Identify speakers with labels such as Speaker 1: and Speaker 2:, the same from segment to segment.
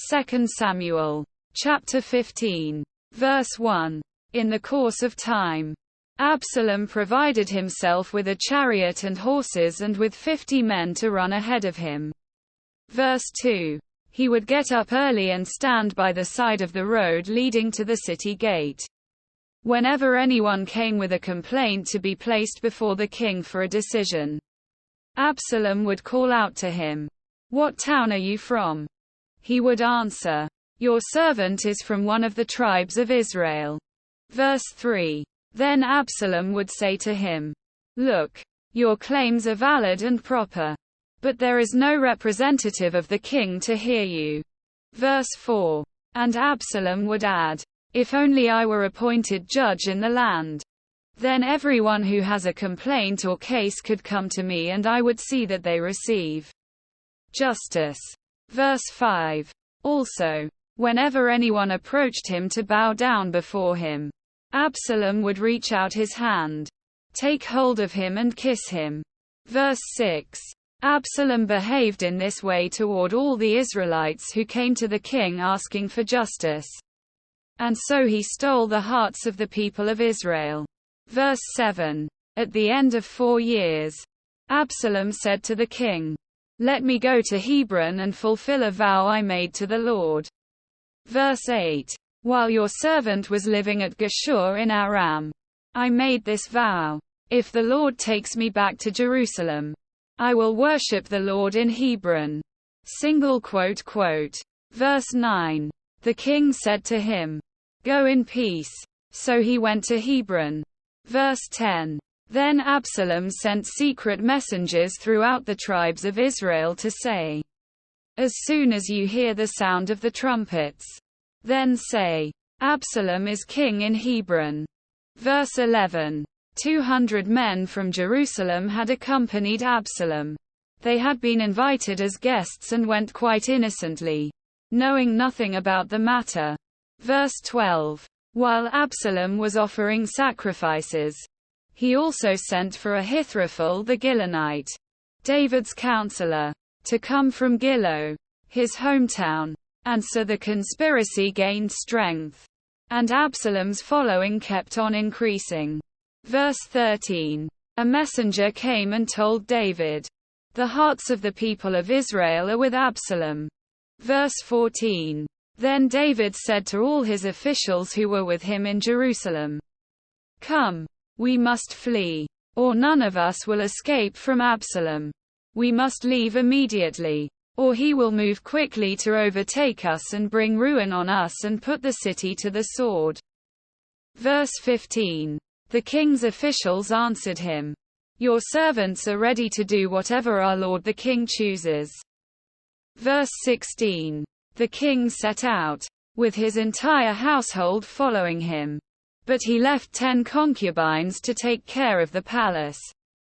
Speaker 1: 2 Samuel. Chapter 15. Verse 1. In the course of time, Absalom provided himself with a chariot and horses and with 50 men to run ahead of him. Verse 2. He would get up early and stand by the side of the road leading to the city gate. Whenever anyone came with a complaint to be placed before the king for a decision, Absalom would call out to him, "What town are you from?" He would answer, "Your servant is from one of the tribes of Israel." Verse 3. Then Absalom would say to him, "Look, your claims are valid and proper, but there is no representative of the king to hear you." Verse 4. And Absalom would add, "If only I were appointed judge in the land. Then everyone who has a complaint or case could come to me and I would see that they receive justice." Verse 5. Also, whenever anyone approached him to bow down before him, Absalom would reach out his hand, take hold of him and kiss him. Verse 6. Absalom behaved in this way toward all the Israelites who came to the king asking for justice. And so he stole the hearts of the people of Israel. Verse 7. At the end of 4 years, Absalom said to the king, "Let me go to Hebron and fulfill a vow I made to the Lord." Verse 8. While your servant was living at Geshur in Aram, I made this vow. If the Lord takes me back to Jerusalem, I will worship the Lord in Hebron. Verse 9. The king said to him, "Go in peace." So he went to Hebron. Verse 10. Then Absalom sent secret messengers throughout the tribes of Israel to say, "As soon as you hear the sound of the trumpets, then say, 'Absalom is king in Hebron.'" Verse 11. 200 men from Jerusalem had accompanied Absalom. They had been invited as guests and went quite innocently, knowing nothing about the matter. Verse 12. While Absalom was offering sacrifices, he also sent for Ahithophel the Gilonite, David's counselor, to come from Gilo, his hometown. And so the conspiracy gained strength, and Absalom's following kept on increasing. Verse 13. A messenger came and told David, "The hearts of the people of Israel are with Absalom." Verse 14. Then David said to all his officials who were with him in Jerusalem, "Come, we must flee, or none of us will escape from Absalom. We must leave immediately, or he will move quickly to overtake us and bring ruin on us and put the city to the sword." Verse 15. The king's officials answered him, "Your servants are ready to do whatever our lord the king chooses." Verse 16. The king set out, with his entire household following him. But he left 10 concubines to take care of the palace.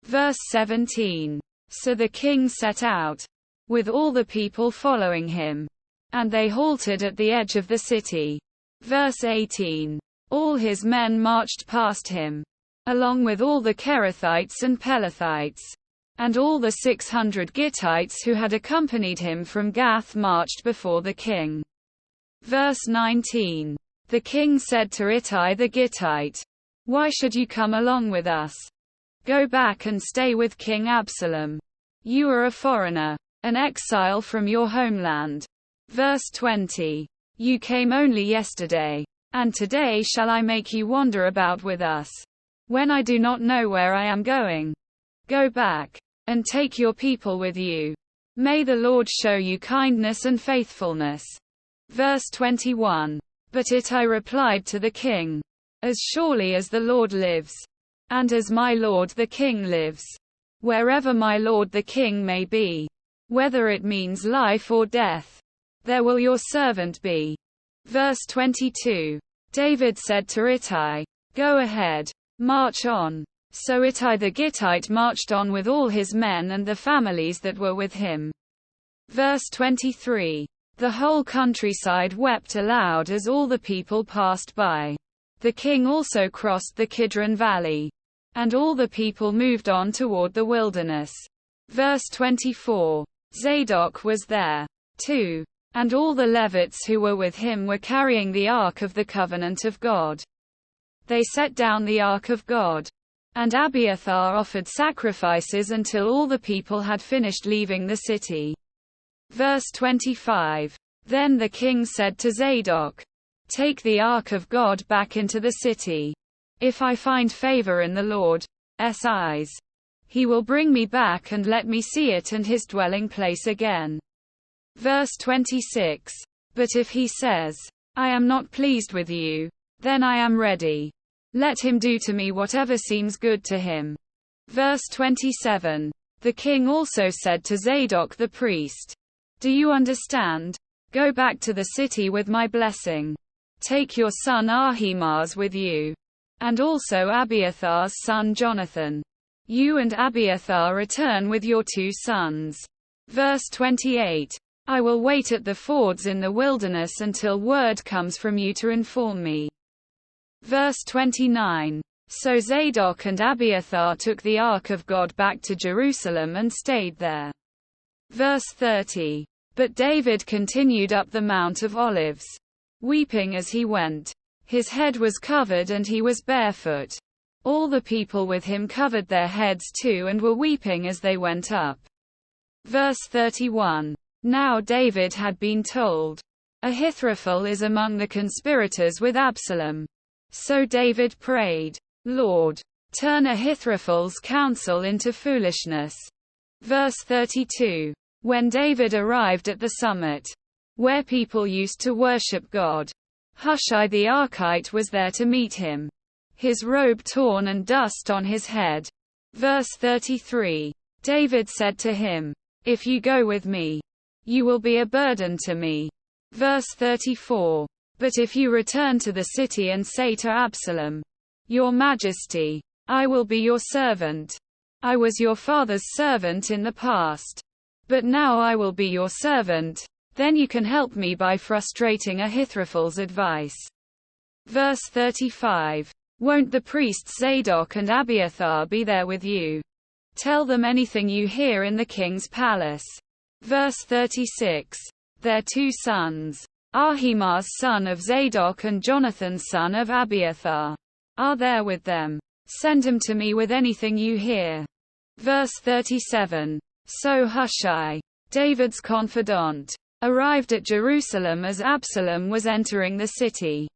Speaker 1: Verse 17. So the king set out, with all the people following him. And they halted at the edge of the city. Verse 18. All his men marched past him, along with all the Kerethites and Pelethites. And all the 600 Gittites who had accompanied him from Gath marched before the king. Verse 19. The king said to Ittai the Gittite, "Why should you come along with us? Go back and stay with King Absalom. You are a foreigner, an exile from your homeland." Verse 20. You came only yesterday, and today shall I make you wander about with us, when I do not know where I am going? Go back, and take your people with you. May the Lord show you kindness and faithfulness. Verse 21. But Ittai replied to the king, "As surely as the Lord lives, and as my lord the king lives, wherever my lord the king may be, whether it means life or death, there will your servant be." Verse 22. David said to Ittai, "Go ahead, march on." So Ittai the Gittite marched on with all his men and the families that were with him. Verse 23. The whole countryside wept aloud as all the people passed by. The king also crossed the Kidron Valley, and all the people moved on toward the wilderness. Verse 24. Zadok was there, too, and all the Levites who were with him were carrying the ark of the covenant of God. They set down the ark of God, and Abiathar offered sacrifices until all the people had finished leaving the city. Verse 25. Then the king said to Zadok, "Take the ark of God back into the city. If I find favor in the Lord's eyes, he will bring me back and let me see it and his dwelling place again." Verse 26. But if he says, "I am not pleased with you," then I am ready. Let him do to me whatever seems good to him. Verse 27. The king also said to Zadok the priest, "Do you understand? Go back to the city with my blessing. Take your son Ahimaaz with you, and also Abiathar's son Jonathan. You and Abiathar return with your 2 sons." Verse 28. I will wait at the fords in the wilderness until word comes from you to inform me. Verse 29. So Zadok and Abiathar took the ark of God back to Jerusalem and stayed there. Verse 30. But David continued up the Mount of Olives, weeping as he went. His head was covered and he was barefoot. All the people with him covered their heads too and were weeping as they went up. Verse 31. Now David had been told, "Ahithophel is among the conspirators with Absalom." So David prayed, "Lord, turn Ahithophel's counsel into foolishness." Verse 32. When David arrived at the summit, where people used to worship God, Hushai the Archite was there to meet him, his robe torn and dust on his head. Verse 33. David said to him, "If you go with me, you will be a burden to me." Verse 34. But if you return to the city and say to Absalom, "Your Majesty, I will be your servant. I was your father's servant in the past, but now I will be your servant," then you can help me by frustrating Ahithophel's advice. Verse 35. Won't the priests Zadok and Abiathar be there with you? Tell them anything you hear in the king's palace. Verse 36. Their 2 sons, Ahimaaz son of Zadok and Jonathan son of Abiathar, are there with them. Send him to me with anything you hear. Verse 37. So Hushai, David's confidant, arrived at Jerusalem as Absalom was entering the city.